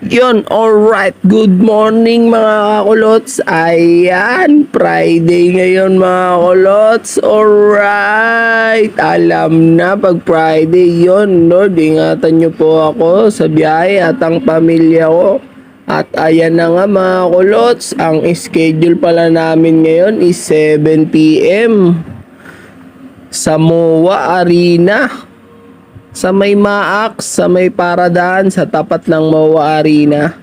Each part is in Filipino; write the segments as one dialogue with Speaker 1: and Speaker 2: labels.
Speaker 1: Alright. Good morning mga kakulots. Ayan, Friday ngayon mga kakulots. Alright. Alam na pag Friday yon, Lord, ingatan nyo po ako sa biyahe at ang pamilya ko. At ayan na nga mga kakulots, ang schedule pala namin ngayon is 7 p.m. sa MOA Arena. Sa may Maak, sa may paradaan, sa tapat ng MOA Arena.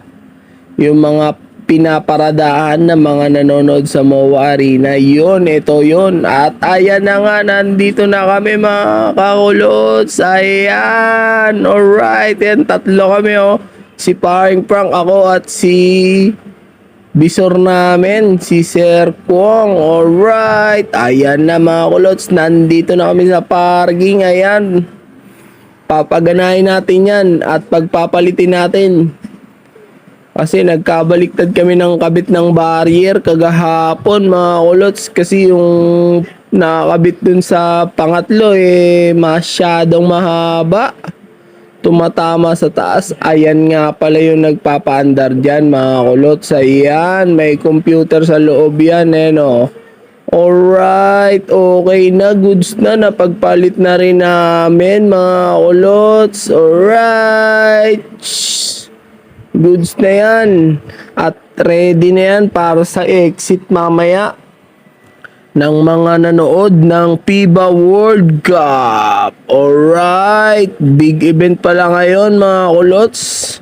Speaker 1: Yung mga pinaparadaan ng mga nanonood sa MOA Arena. Ito yun. At ayan na nga, nandito na kami mga kakulots. Ayan. Alright. Yan, tatlo kami Si Paring Frank, ako at si Bisor namin, si Sir Kwong. Alright. Ayan na mga kulots. Nandito na kami sa parking. Ayan. Papaganahin natin yan at pagpapalitin natin. Kasi nagkabaliktad kami ng kabit ng barrier kagahapon mga kulots. Kasi yung nakakabit dun sa pangatlo masyadong mahaba. Tumatama sa taas. Ayan nga pala yung nagpapaandar dyan mga kulots. Ayan, may computer sa loob yan Alright, okay na, goods na, napagpalit na rin namin mga kulots. Alright, goods na yan. At ready na yan para sa exit mamaya ng mga nanood ng FIBA World Cup. Alright, big event pala ngayon mga kulots.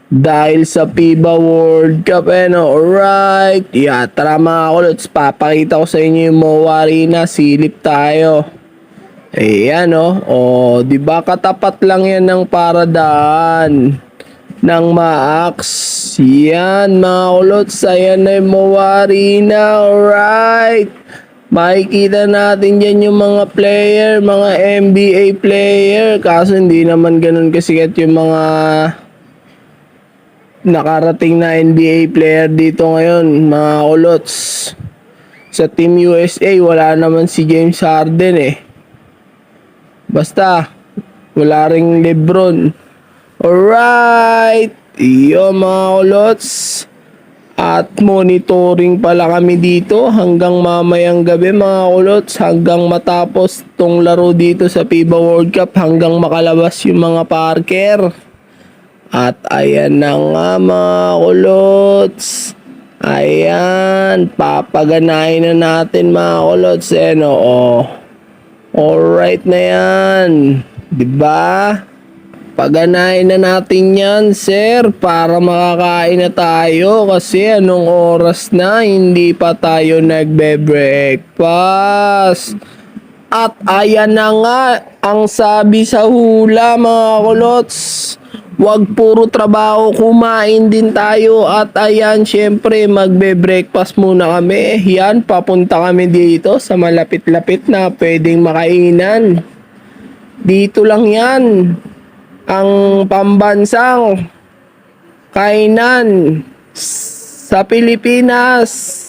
Speaker 1: Dahil sa FIBA World Cup, alright. Tara mga kulots, papakita ko sa inyo yung MOA Arena, silip tayo. Ayan diba katapat lang yan ng paradaan ng Max. Yan mga kulots, ayan na yung MOA Arena, alright. Makikita natin dyan yung mga player, mga NBA player, kaso hindi naman ganun kasikat yung mga nakarating na NBA player dito ngayon mga kulots. Sa Team USA wala naman si James Harden basta wala ring LeBron. Alright, mga kulots. At monitoring pala kami dito hanggang mamayang gabi mga kulots, hanggang matapos tong laro dito sa FIBA World Cup, hanggang makalabas yung mga Parker. At ayan na nga mga kulots. Ayan, papaganahin na natin mga kulots Alright na yan, diba? Paganahin na natin yan, sir, para makakain na tayo. Kasi anong oras na, hindi pa tayo nagbe-breakfast. At ayan na nga, ang sabi sa hula mga kulots, wag puro trabaho, kumain din tayo. At ayan, syempre magbe-breakfast muna kami. Yan, papunta kami dito sa malapit-lapit na pwedeng makainan. Dito lang yan, ang pambansang kainan sa Pilipinas.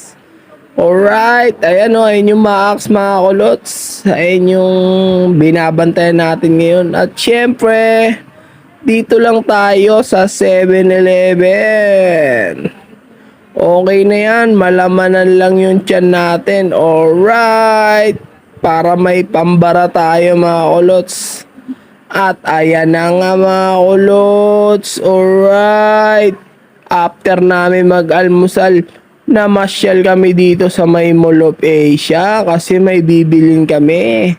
Speaker 1: Alright, ayan ayun yung Max mga kulots. Ayun yung binabantayan natin ngayon. At syempre, dito lang tayo sa 7-Eleven. Okay na yan, malamanan lang yung tiyan natin. Alright, para may pambara tayo mga kulots. At ayan na nga mga kulots. Alright, after namin mag-almusal, namasyal kami dito sa may Mall of Asia kasi may bibilin kami.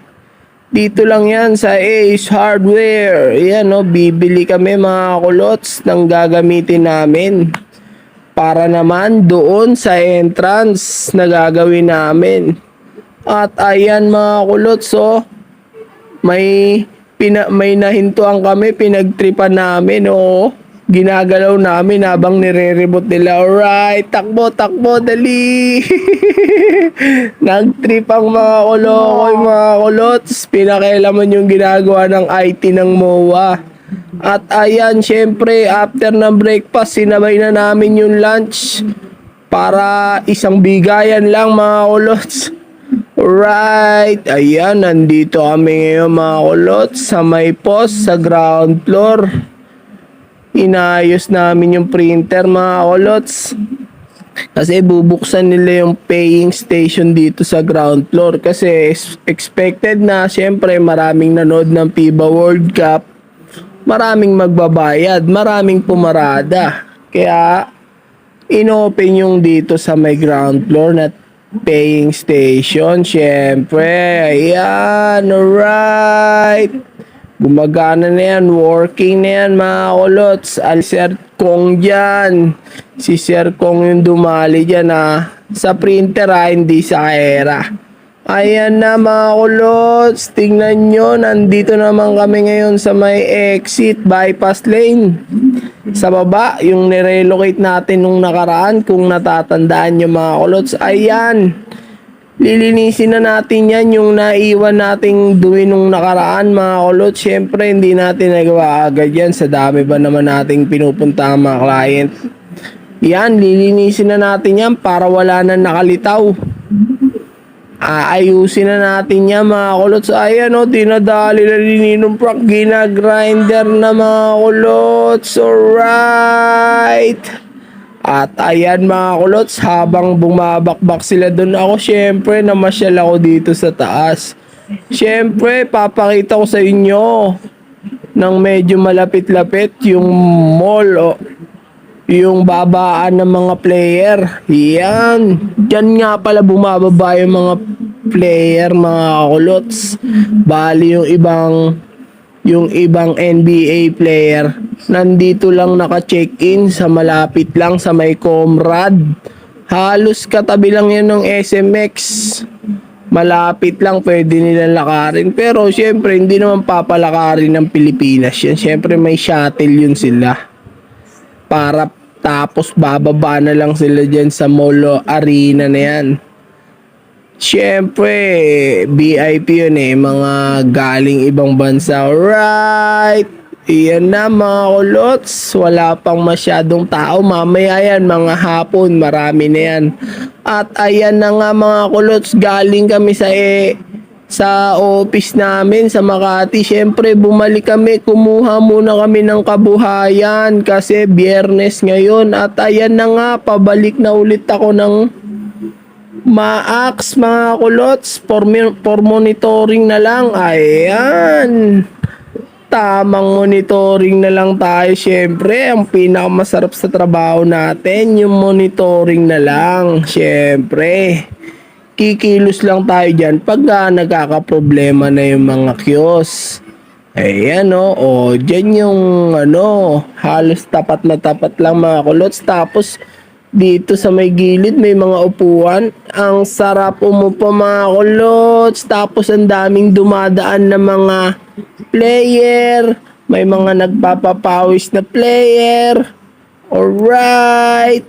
Speaker 1: Dito lang yan sa Ace Hardware. Ayan bibili kami mga kulots ng gagamitin namin para naman doon sa entrance na gagawin namin. At ayan mga kulots may nahintuan kami, pinagtripan namin ginagalaw namin habang nire-remote nila. Alright, takbo, dali. Nagtrip ang mga kolokoy, mga kulots. Pinakialaman yung ginagawa ng IT ng MOA. At ayan, syempre, after ng breakfast, sinabay na namin yung lunch para isang bigayan lang mga kulots. Alright, ayan, nandito kami ngayon mga kulots sa may post sa ground floor. inayos namin yung printer mga kolots. Kasi bubuksan nila yung paying station dito sa ground floor kasi expected na siyempre maraming nanood ng FIBA World Cup, maraming magbabayad, maraming pumarada. Kaya inopen yung dito sa may ground floor na paying station. Siyempre, ayan, alright. Gumagana na yan, working na yan mga kolots. Al Sir Kong dyan. Si Sir Kong yung dumali dyan sa printer hindi sa era. Ayan na mga kolots. Tingnan nyo, nandito naman kami ngayon sa may exit bypass lane. Sa baba, yung nirelocate natin nung nakaraan, kung natatandaan nyo mga kolots. Ayan. Lilinisin na natin yan yung naiwan nating dumi nung nakaraan mga kulot. Siyempre hindi natin nagawa agad yan sa dami ba naman nating pinupunta ang mga client. Yan, lilinisin na natin yan para wala na nakalitaw. Aayusin na natin yan mga kulot. So ayan o, dinadali na Ninong Frank, ginagrinder na mga kulot. Alright. At ayan mga kulots, habang bumabakbak sila doon, ako syempre namasyal ako dito sa taas. Syempre papakita ko sa inyo ng medyo malapit-lapit yung mall o yung babaan ng mga player. Yan, dyan nga pala bumababa yung mga player mga kulots. Bali yung ibang NBA player nandito lang naka-check-in sa malapit lang sa may Comrade. Halos katabi lang yan ng SMX. Malapit lang, pwede nilang lakarin. Pero syempre hindi naman papalakarin ng Pilipinas yan. Syempre may shuttle yun sila. Para tapos bababa na lang sila dyan sa Molo Arena na yan. Siyempre, VIP yun mga galing ibang bansa. Alright, iyan na mga kulots. Wala pang masyadong tao. Mamaya yan, mga hapon, marami na yan. At ayan na nga mga kulots, galing kami sa office namin sa Makati. Siyempre, bumalik kami, kumuha muna kami ng kabuhayan kasi biyernes ngayon. At ayan na nga, pabalik na ulit ako ng Maax mga kulots for monitoring na lang. Ayan, tamang monitoring na lang tayo. Syempre ang pinakamasarap sa trabaho natin yung monitoring na lang. Syempre kikilos lang tayo dyan pag nagkakaproblema na yung mga kiosk. Ayan dyan yung halos tapat na tapat lang mga kulots. Tapos dito sa may gilid may mga upuan. Ang sarap umupo mga kulots. Tapos ang daming dumadaan na mga player. May mga nagpapapawis na player. Alright.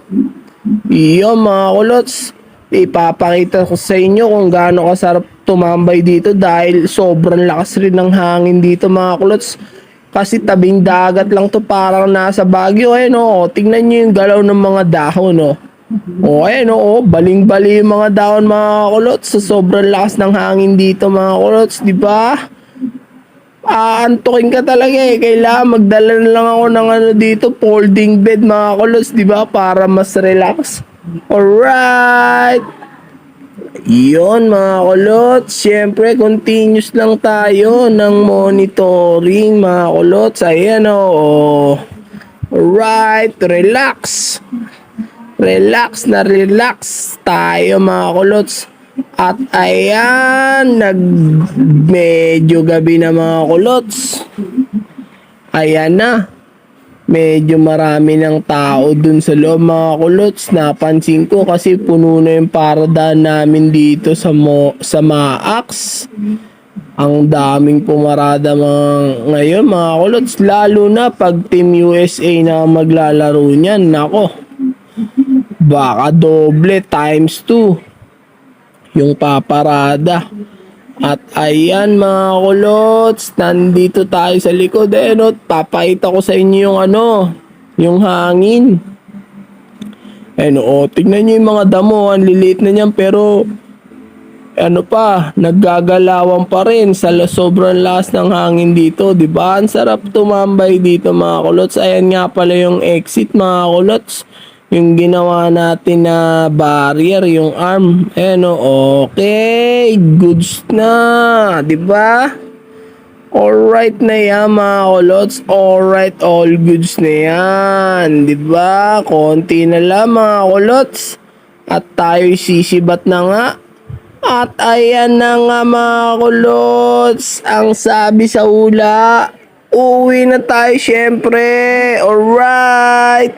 Speaker 1: Iyo mga kulots, ipapakita ko sa inyo kung gaano kasarap tumambay dito dahil sobrang lakas rin ng hangin dito mga kulots. Kasi tabing dagat lang to, parang nasa Baguio. Tingnan nyo yung galaw ng mga dahon baling-bali yung mga dahon mga kulots sa sobrang lakas ng hangin dito mga kulots, di ba? Aantukin ka talaga kailangan magdala na lang ako ng dito, folding bed mga kulots, di ba? Para mas relax. Alright. Yun mga kulots, syempre continuous lang tayo ng monitoring mga kulots. Ayan alright, relax. Relax na relax tayo mga kulots. At ayan, medyo gabi na mga kulots. Ayan na. Medyo marami ng tao dun sa loob mga kulots. Napansin ko kasi puno na yung paradaan namin dito sa Maax. Ang daming pumarada ngayon mga kulots. Lalo na pag Team USA na maglalaro niyan. Nako, baka doble times 2 yung paparada. At ayan mga kulots, nandito tayo sa likod. Papakita ko sa inyo yung hangin. Tignan nyo yung mga damo, ang liliit na niyan pero ano pa, naggagalawan pa rin sa sobrang lakas ng hangin dito, 'di ba? Ang sarap tumambay dito mga kulots. Ayan nga pala yung exit mga kulots. Yung ginawa natin na barrier, yung arm. Ayan o, okay. Goods na, 'di ba? Alright na yan mga kulots. Alright, all goods na yan. 'Di ba? Konti na lang mga kulots. At tayo'y sisibat na nga. At ayan na nga mga kulots, ang sabi sa hula, uuwi na tayo syempre. Alright.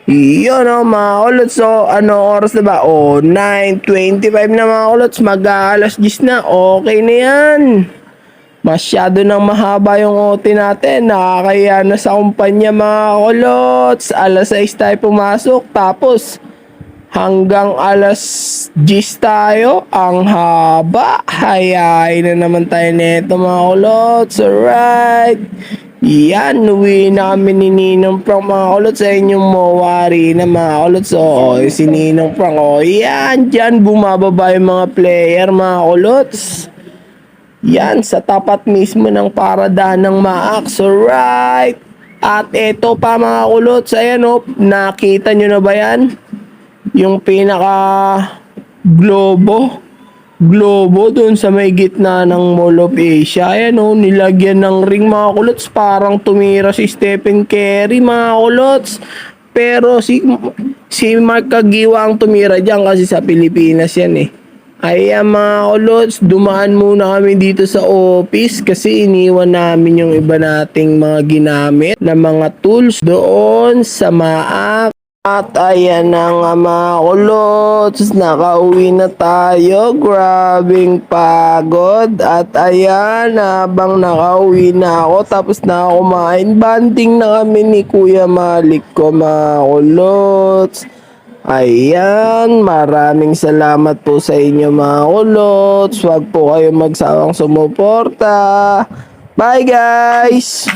Speaker 1: Yun o mga kulots. So, ano oras na ba? 9:25 na mga kulots. Mag-aalas 10 na. Okay na yan. Masyado nang mahaba yung OT natin. Nakakaya na sa kumpanya mga kulots. Alas 6 tayo pumasok. Tapos, hanggang alas 10 tayo. Ang haba. Hayain na naman tayo nito mga kulots. Alright. Yan. Uwi na kami ni Ninong Frank mga kulots. Sa inyong mawari na mga kulots. Oo. Si Ninong Frank. O yan. Diyan bumababa yung mga player mga kulots. Yan. Sa tapat mismo ng paradahan ng Maax. Alright. At eto pa mga kulots. Ayan o. Nakita nyo na ba yan? Yung pinaka globo doon sa may gitna ng Mall of Asia. Ayan o, nilagyan ng ring mga kulots. Parang tumira si Stephen Curry mga kulots. Pero si Mark Kagiwa ang tumira dyan kasi sa Pilipinas yan eh. Ayan mga kulots, dumaan muna kami dito sa office kasi iniwan namin yung iba nating mga ginamit na mga tools doon sa Maax. At ayan na nga mga kulots, nakauwi na tayo, grabing pagod. At ayan, habang nakauwi na ako, tapos na ako kumain, banding na kami ni Kuya Malik ko mga kulots. Ayan, maraming salamat po sa inyo mga kulots. Huwag po kayo magsawang sumuporta. Bye guys!